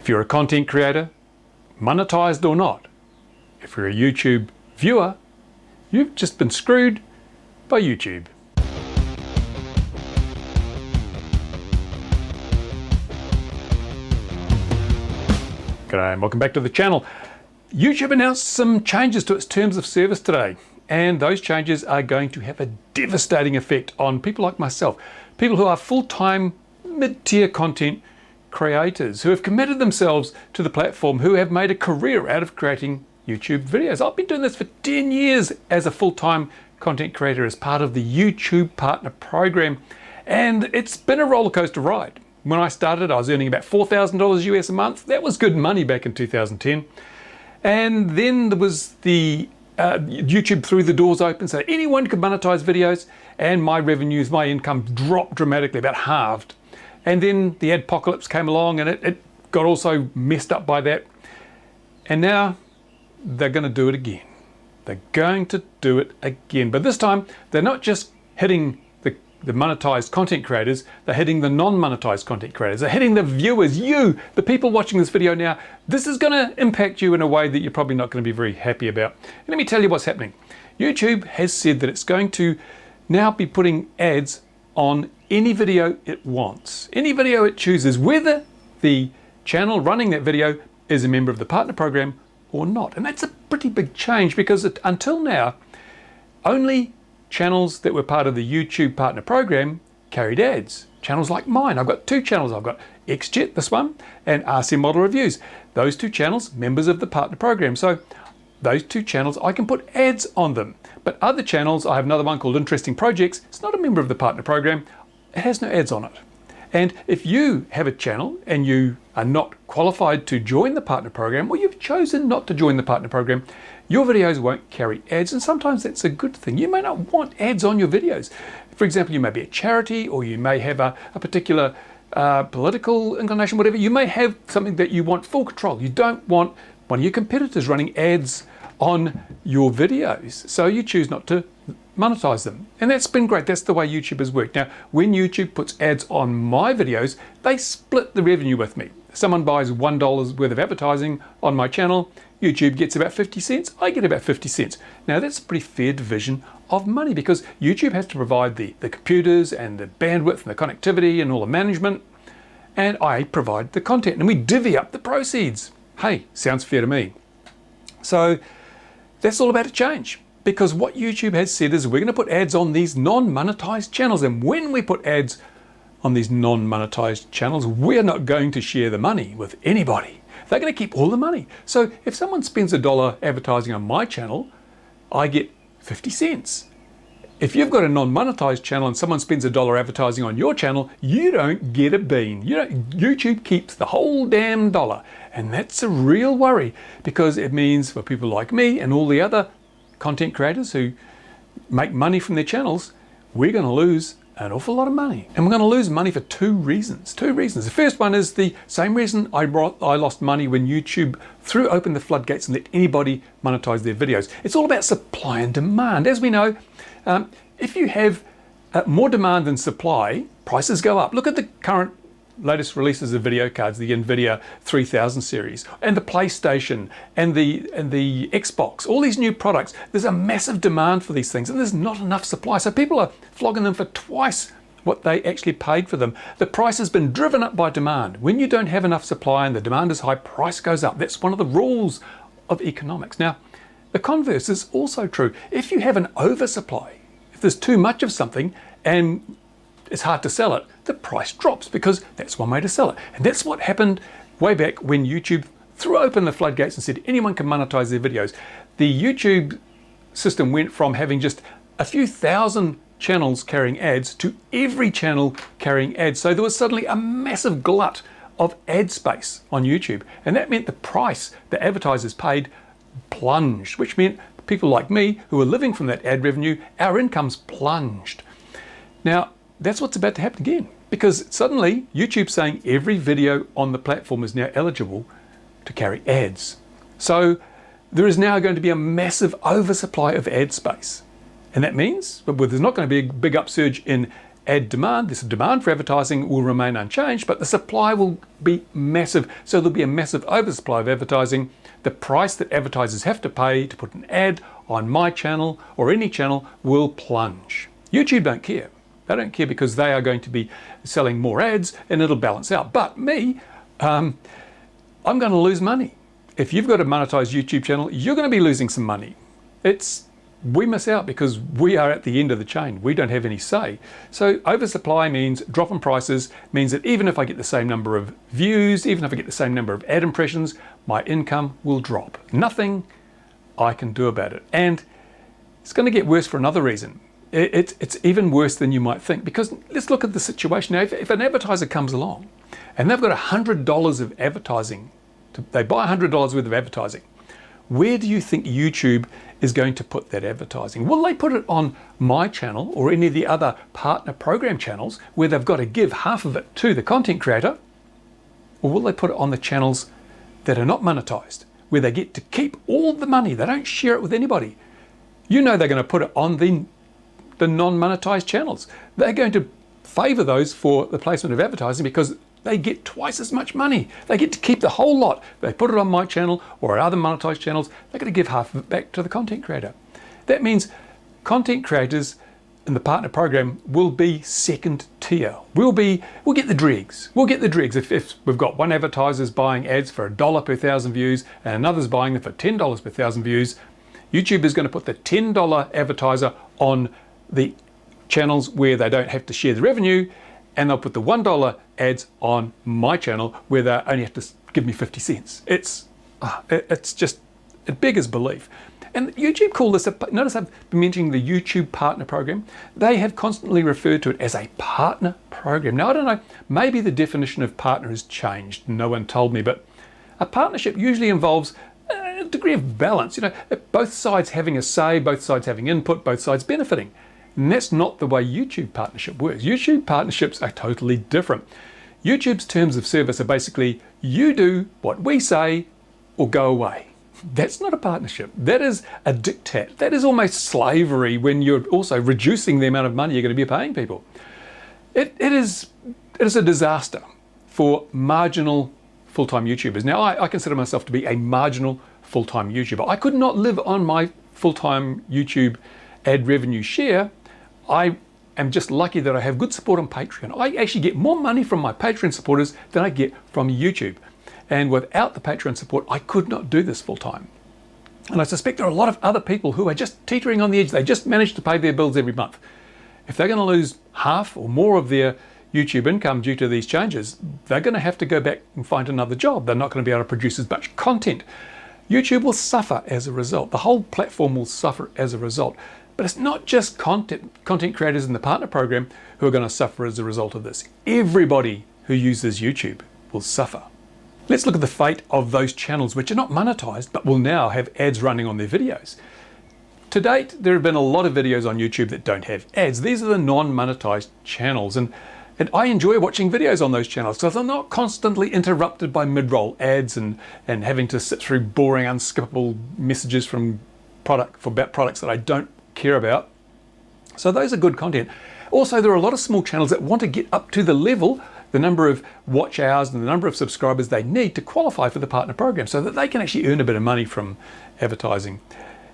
If you're a content creator, monetized or not, if you're a YouTube viewer, you've just been screwed by YouTube. G'day and welcome back to the channel. YouTube announced some changes to its terms of service today, and those changes are going to have a devastating effect on people like myself, people who are full-time mid-tier content creators who have committed themselves to the platform, who have made a career out of creating YouTube videos. I've been doing this for 10 years as a full-time content creator as part of the YouTube Partner Program, and it's been a roller coaster ride. When I started, I was earning about $4,000 US a month. That was good money back in 2010. And then there was the YouTube threw the doors open so anyone could monetize videos, and my revenues, my income dropped dramatically, about halved. And then the adpocalypse came along and it got also messed up by that. And now they're going to do it again. They're going to do it again. But this time, they're not just hitting the monetized content creators, they're hitting the non-monetized content creators. They're hitting the viewers, you, the people watching this video now. This is going to impact you in a way that you're probably not going to be very happy about. And let me tell you what's happening. YouTube has said that it's going to now be putting ads on any video it wants, any video it chooses, whether the channel running that video is a member of the partner program or not. And that's a pretty big change, because until now, only channels that were part of the YouTube Partner Program carried ads. Channels like mine. I've got two channels. I've got XJet, this one, and RC Model Reviews. Those two channels, members of the Partner Program. So those two channels, I can put ads on them. But other channels, I have another one called Interesting Projects. It's not a member of the Partner Program. It has no ads on it. And if you have a channel and you are not qualified to join the Partner Program, or you've chosen not to join the Partner Program, your videos won't carry ads, and sometimes that's a good thing. You may not want ads on your videos. For example, you may be a charity, or you may have a particular political inclination, whatever. You may have something that you want full control. You don't want one of your competitors running ads on your videos, so you choose not to monetize them. And that's been great. That's the way YouTube has worked. Now, when YouTube puts ads on my videos, they split the revenue with me. Someone buys $1 worth of advertising on my channel, YouTube gets about 50 cents, I get about 50 cents. Now that's a pretty fair division of money, because YouTube has to provide the computers and the bandwidth and the connectivity and all the management, and I provide the content, and we divvy up the proceeds. Hey, sounds fair to me. So that's all about to change, because what YouTube has said is we're going to put ads on these non-monetized channels, and when we put ads on these non-monetized channels, we're not going to share the money with anybody. They're going to keep all the money. So if someone spends $1 advertising on my channel, I get 50 cents. If you've got a non-monetized channel and someone spends $1 advertising on your channel, you don't get a bean. YouTube keeps the whole damn dollar. And that's a real worry, because it means for people like me and all the other content creators who make money from their channels, we're going to lose an awful lot of money. And we're going to lose money for two reasons. The first one is the same reason I lost money when YouTube threw open the floodgates and let anybody monetize their videos. It's all about supply and demand. As we know, if you have more demand than supply, prices go up. Look at the current latest releases of video cards, the NVIDIA 3000 series, and the PlayStation, and the Xbox, all these new products. There's a massive demand for these things, and there's not enough supply. So people are flogging them for twice what they actually paid for them. The price has been driven up by demand. When you don't have enough supply and the demand is high, price goes up. That's one of the rules of economics. Now, the converse is also true. If you have an oversupply, if there's too much of something and it's hard to sell it, the price drops, because that's one way to sell it. And that's what happened way back when YouTube threw open the floodgates and said anyone can monetize their videos. The YouTube system went from having just a few thousand channels carrying ads to every channel carrying ads. So there was suddenly a massive glut of ad space on YouTube. And that meant the price the advertisers paid plunged, which meant people like me who were living from that ad revenue, our incomes plunged. Now, that's what's about to happen again, because suddenly YouTube's saying every video on the platform is now eligible to carry ads. So there is now going to be a massive oversupply of ad space. And that means, but there's not going to be a big upsurge in ad demand. This demand for advertising will remain unchanged, but the supply will be massive. So there'll be a massive oversupply of advertising. The price that advertisers have to pay to put an ad on my channel or any channel will plunge. YouTube don't care. They don't care because they are going to be selling more ads and it'll balance out. But me, I'm going to lose money. If you've got a monetized YouTube channel, you're going to be losing some money. We miss out because we are at the end of the chain. We don't have any say. So oversupply means drop in prices, means that even if I get the same number of views, even if I get the same number of ad impressions, my income will drop. Nothing I can do about it. And it's going to get worse for another reason. It's even worse than you might think, because let's look at the situation. Now, if an advertiser comes along and they've got $100 of advertising, they buy $100 worth of advertising, where do you think YouTube is going to put that advertising? Will they put it on my channel or any of the other partner program channels where they've got to give half of it to the content creator? Or will they put it on the channels that are not monetized, where they get to keep all the money? They don't share it with anybody. You know they're going to put it on the non-monetized channels. They're going to favor those for the placement of advertising because they get twice as much money. They get to keep the whole lot. They put it on my channel or other monetized channels, they're going to give half of it back to the content creator. That means content creators in the partner program will be second tier. We'll get the dregs. We'll get the dregs. If we've got one advertiser's buying ads for $1 per 1,000 views and another's buying them for $10 per 1,000 views, YouTube is going to put the $10 advertiser on the channels where they don't have to share the revenue, and they'll put the $1 ads on my channel where they only have to give me 50 cents. It's just, it beggars belief. And YouTube call this, notice I've been mentioning the YouTube partner program. They have constantly referred to it as a partner program. Now, I don't know, maybe the definition of partner has changed. No one told me, but a partnership usually involves a degree of balance. You know, both sides having a say, both sides having input, both sides benefiting. And that's not the way YouTube partnership works. YouTube partnerships are totally different. YouTube's terms of service are basically, you do what we say or go away. That's not a partnership. That is a diktat. That is almost slavery when you're also reducing the amount of money you're going to be paying people. It is a disaster for marginal full-time YouTubers. Now, I consider myself to be a marginal full-time YouTuber. I could not live on my full-time YouTube ad revenue share. I am just lucky that I have good support on Patreon. I actually get more money from my Patreon supporters than I get from YouTube. And without the Patreon support, I could not do this full time. And I suspect there are a lot of other people who are just teetering on the edge. They just manage to pay their bills every month. If they're going to lose half or more of their YouTube income due to these changes, they're going to have to go back and find another job. They're not going to be able to produce as much content. YouTube will suffer as a result. The whole platform will suffer as a result. But it's not just content creators in the partner program who are going to suffer as a result of this. Everybody who uses YouTube will suffer. Let's look at the fate of those channels which are not monetized but will now have ads running on their videos. To date, there have been a lot of videos on YouTube that don't have ads. These are the non-monetized channels, and I enjoy watching videos on those channels because I'm not constantly interrupted by mid-roll ads and having to sit through boring, unskippable messages from products that I don't care about. So those are good content. Also, there are a lot of small channels that want to get up to the level, the number of watch hours and the number of subscribers they need to qualify for the partner program so that they can actually earn a bit of money from advertising.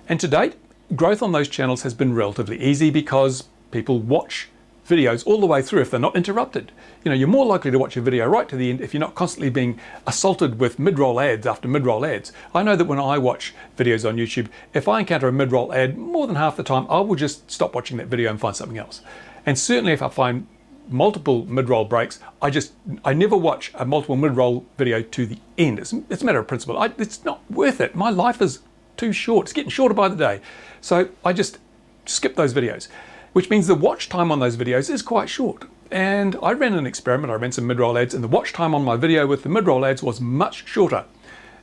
And to date, growth on those channels has been relatively easy because people watch videos all the way through if they're not interrupted. You know, you're more likely to watch a video right to the end if you're not constantly being assaulted with mid-roll ads after mid-roll ads. I know that when I watch videos on YouTube, if I encounter a mid-roll ad, more than half the time I will just stop watching that video and find something else. And certainly if I find multiple mid-roll breaks, I never watch a multiple mid-roll video to the end. It's a matter of principle. It's not worth it. My life is too short. It's getting shorter by the day. So I just skip those videos, which means the watch time on those videos is quite short. And I ran an experiment. I ran some mid-roll ads, and the watch time on my video with the mid-roll ads was much shorter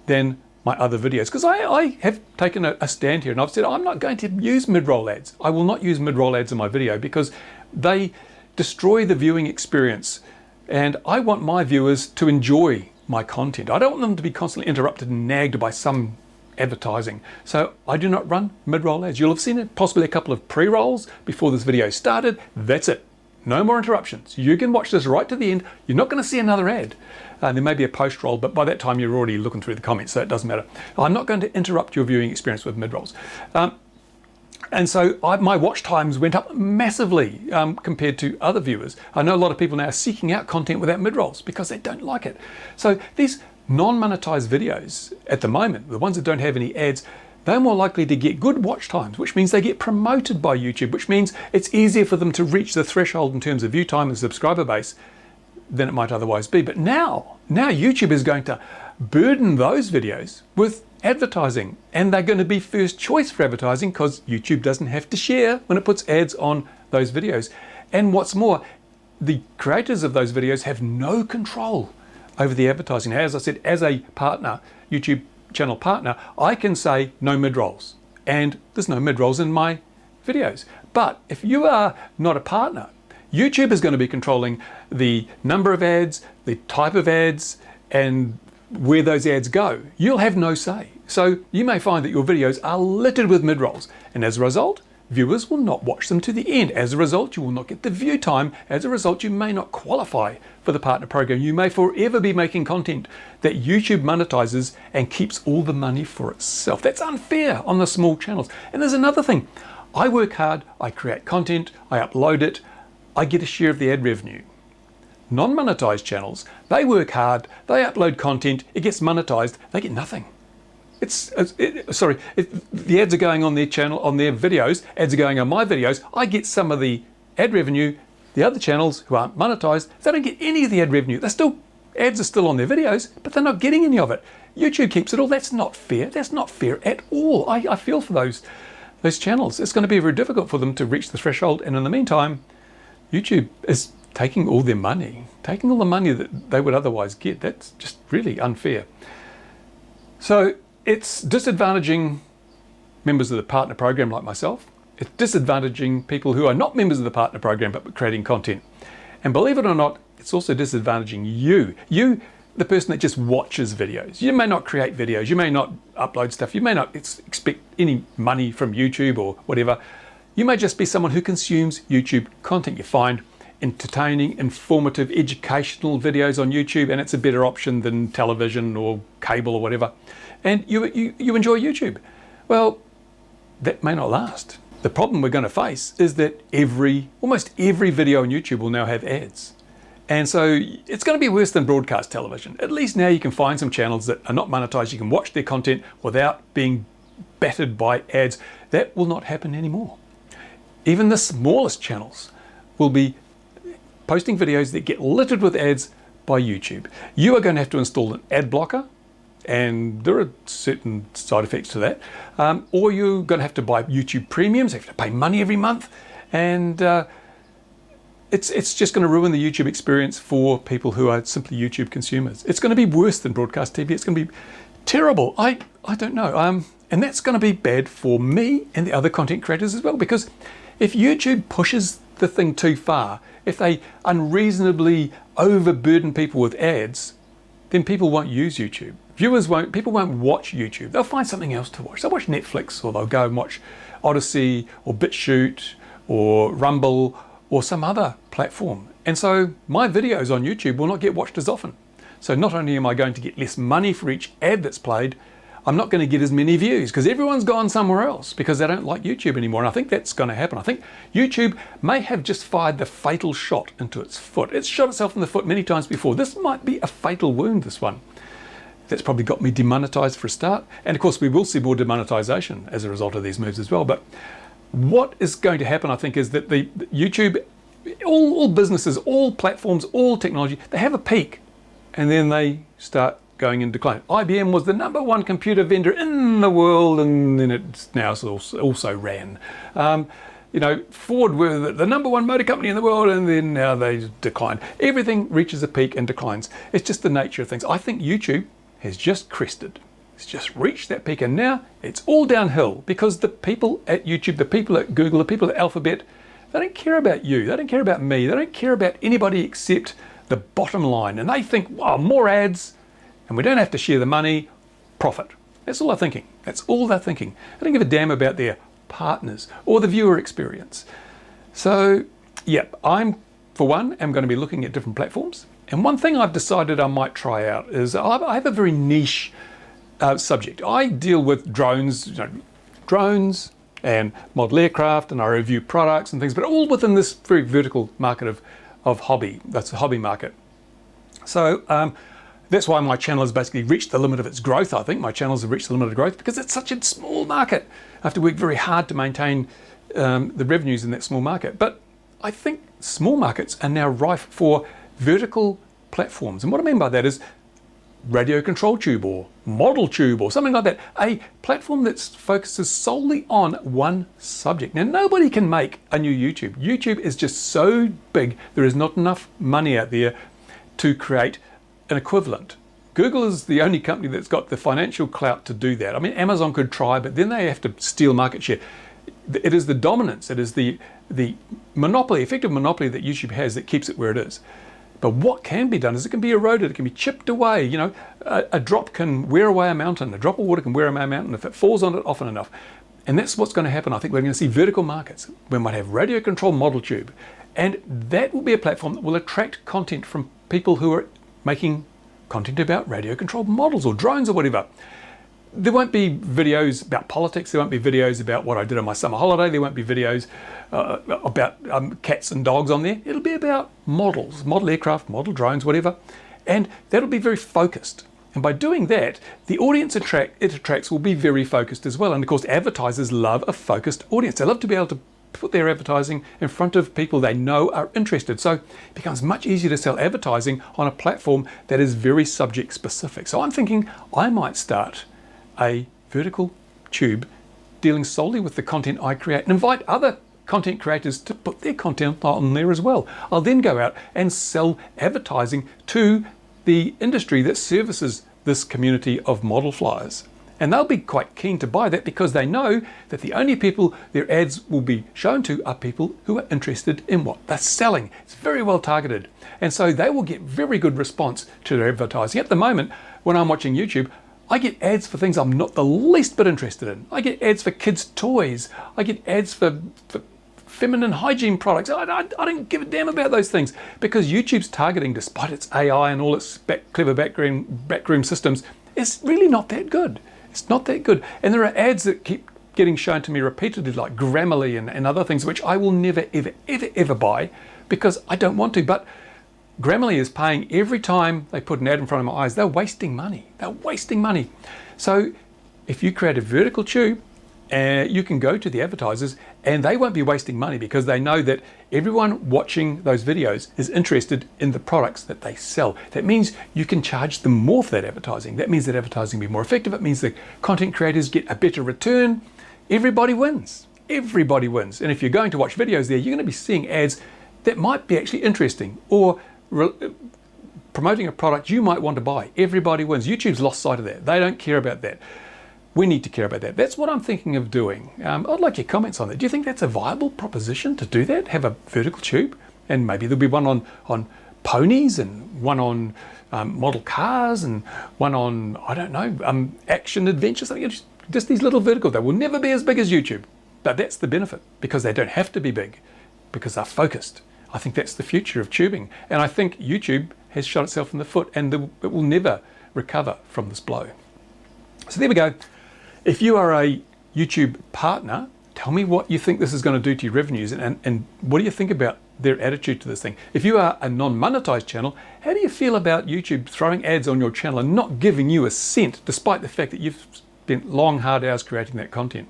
than my other videos, because I have taken a stand here and I've said I'm not going to use mid-roll ads. I will not use mid-roll ads in my video because they destroy the viewing experience, and I want my viewers to enjoy my content. I don't want them to be constantly interrupted and nagged by some advertising. So I do not run mid-roll ads. You'll have seen it, possibly a couple of pre-rolls before this video started. That's it. No more interruptions. You can watch this right to the end. You're not going to see another ad. There may be a post roll, but by that time you're already looking through the comments, so it doesn't matter. I'm not going to interrupt your viewing experience with mid-rolls. And so my watch times went up massively compared to other viewers. I know a lot of people now are seeking out content without mid-rolls because they don't like it. So these non-monetized videos at the moment, the ones that don't have any ads, they're more likely to get good watch times, which means they get promoted by YouTube, which means it's easier for them to reach the threshold in terms of view time and subscriber base than it might otherwise be. But now YouTube is going to burden those videos with advertising, and they're going to be first choice for advertising because YouTube doesn't have to share when it puts ads on those videos. And what's more, the creators of those videos have no control over the advertising. Now, as I said, as a partner, YouTube channel partner, I can say no mid-rolls, and there's no mid-rolls in my videos. But if you are not a partner, YouTube is going to be controlling the number of ads, the type of ads, and where those ads go. You'll have no say. So you may find that your videos are littered with mid-rolls, and as a result, viewers will not watch them to the end. As a result, you will not get the view time. As a result, you may not qualify for the partner program. You may forever be making content that YouTube monetizes and keeps all the money for itself. That's unfair on the small channels. And there's another thing. I work hard, I create content, I upload it, I get a share of the ad revenue. Non-monetized channels, they work hard, they upload content, it gets monetized, they get nothing. The ads are going on their channel, on their videos, ads are going on my videos, I get some of the ad revenue. The other channels who aren't monetized, they don't get any of the ad revenue. Ads are still on their videos, but they're not getting any of it. YouTube keeps it all. That's not fair. That's not fair at all. I feel for those channels. It's going to be very difficult for them to reach the threshold, and in the meantime, YouTube is taking all their money, taking all the money that they would otherwise get. That's just really unfair. So it's disadvantaging members of the partner program like myself. It's disadvantaging people who are not members of the partner program but creating content. And believe it or not, it's also disadvantaging you, the person that just watches videos. You may not create videos, you may not upload stuff, you may not expect any money from YouTube or whatever. You may just be someone who consumes YouTube content. You find entertaining, informative, educational videos on YouTube, and it's a better option than television or cable or whatever. And you enjoy YouTube. Well, that may not last. The problem we're going to face is that almost every video on YouTube will now have ads. And so it's going to be worse than broadcast television. At least now you can find some channels that are not monetized. You can watch their content without being battered by ads. That will not happen anymore. Even the smallest channels will be posting videos that get littered with ads by YouTube. You are going to have to install an ad blocker, and there are certain side effects to that. Or you're going to have to buy YouTube premiums, you have to pay money every month, and it's just going to ruin the YouTube experience for people who are simply YouTube consumers. It's going to be worse than broadcast TV. It's going to be terrible. I don't know. And that's going to be bad for me and the other content creators as well, because if YouTube pushes the thing too far, if they unreasonably overburden people with ads, then people won't use YouTube. People won't watch YouTube. They'll find something else to watch. They'll watch Netflix, or they'll go and watch Odyssey or BitChute or Rumble or some other platform. And so my videos on YouTube will not get watched as often. So not only am I going to get less money for each ad that's played, I'm not going to get as many views because everyone's gone somewhere else because they don't like YouTube anymore. And I think that's going to happen. I think YouTube may have just fired the fatal shot into its foot. It's shot itself in the foot many times before. This might be a fatal wound, this one. That's probably got me demonetized for a start. And of course, we will see more demonetization as a result of these moves as well. But what is going to happen, I think, is that the YouTube, all businesses, all platforms, all technology, they have a peak and then they start going in decline. IBM was the #1 computer vendor in the world, and then it's now also ran. Ford were the #1 motor company in the world, and then now they decline. Everything reaches a peak and declines. It's just the nature of things. I think YouTube has just crested. It's just reached that peak, and now it's all downhill because the people at YouTube, the people at Google, the people at Alphabet, they don't care about you. They don't care about me. They don't care about anybody except the bottom line. And they think, wow, more ads, and we don't have to share the money, profit. That's all they're thinking. That's all they're thinking. They don't give a damn about their partners or the viewer experience. So, yeah, I'm for one, am going to be looking at different platforms. And one thing I've decided I might try out is I have a very niche subject. I deal with drones, drones and model aircraft, and I review products and things, but all within this very vertical market of hobby. That's the hobby market. So that's why my channel has basically reached the limit of its growth. I think my channels have reached the limit of growth because it's such a small market. I have to work very hard to maintain the revenues in that small market. But I think small markets are now rife for vertical platforms. And what I mean by that is radio control tube or model tube or something like that. A platform that focuses solely on one subject. Now, nobody can make a new YouTube. YouTube is just so big, there is not enough money out there to create an equivalent. Google is the only company that's got the financial clout to do that. I mean, Amazon could try, but then they have to steal market share. It is the dominance, it is the monopoly, effective monopoly that YouTube has that keeps it where it is. But what can be done is it can be eroded, it can be chipped away. You know, a drop can wear away a mountain, a drop of water can wear away a mountain if it falls on it often enough. And that's what's going to happen. I think we're going to see vertical markets. We might have radio control model tube. And that will be a platform that will attract content from people who are making content about radio controlled models or drones or whatever. There won't be videos about politics. There won't be videos about what I did on my summer holiday. There won't be videos about cats and dogs on there. It'll be about models, model aircraft, model drones, whatever. And that'll be very focused. And by doing that, the audience it attracts will be very focused as well. And of course, advertisers love a focused audience. They love to be able to put their advertising in front of people they know are interested. So it becomes much easier to sell advertising on a platform that is very subject specific. So I'm thinking I might start a vertical tube dealing solely with the content I create and invite other content creators to put their content on there as well. I'll then go out and sell advertising to the industry that services this community of model flyers. And they'll be quite keen to buy that because they know that the only people their ads will be shown to are people who are interested in what they're selling. It's very well targeted. And so they will get very good response to their advertising. At the moment, when I'm watching YouTube, I get ads for things I'm not the least bit interested in. I get ads for kids' toys. I get ads for feminine hygiene products. I don't give a damn about those things because YouTube's targeting, despite its AI and all its clever backroom systems, is really not that good. It's not that good. And there are ads that keep getting shown to me repeatedly, like Grammarly and other things, which I will never, ever, ever, ever buy because I don't want to. But Grammarly is paying every time they put an ad in front of my eyes. They're wasting money. They're wasting money. So if you create a vertical tube, you can go to the advertisers and they won't be wasting money because they know that everyone watching those videos is interested in the products that they sell. That means you can charge them more for that advertising. That means that advertising will be more effective. It means the content creators get a better return. Everybody wins. Everybody wins. And if you're going to watch videos there, you're going to be seeing ads that might be actually interesting or promoting a product you might want to buy. Everybody wins. YouTube's lost sight of that. They don't care about that. We need to care about that. That's what I'm thinking of doing. I'd like your comments on that. Do you think that's a viable proposition to do that? Have a vertical tube? And maybe there'll be one on ponies and one on model cars and one on, I don't know, action adventure, something. Just these little verticals. They will never be as big as YouTube. But that's the benefit because they don't have to be big because they're focused. I think that's the future of tubing. And I think YouTube has shot itself in the foot and it will never recover from this blow. So there we go. If you are a YouTube partner, tell me what you think this is going to do to your revenues and what do you think about their attitude to this thing? If you are a non-monetized channel, how do you feel about YouTube throwing ads on your channel and not giving you a cent despite the fact that you've spent long, hard hours creating that content?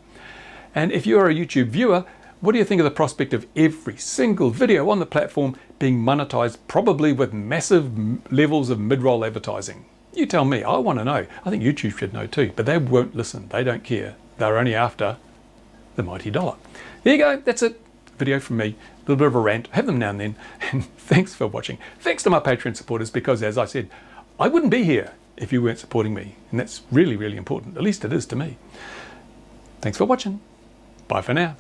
And if you are a YouTube viewer, what do you think of the prospect of every single video on the platform being monetized, probably with massive levels of mid-roll advertising? You tell me. I want to know. I think YouTube should know too, but they won't listen. They don't care. They're only after the mighty dollar. There you go. That's it. Video from me. A little bit of a rant. Have them now and then. And thanks for watching. Thanks to my Patreon supporters because, as I said, I wouldn't be here if you weren't supporting me. And that's really, really important. At least it is to me. Thanks for watching. Bye for now.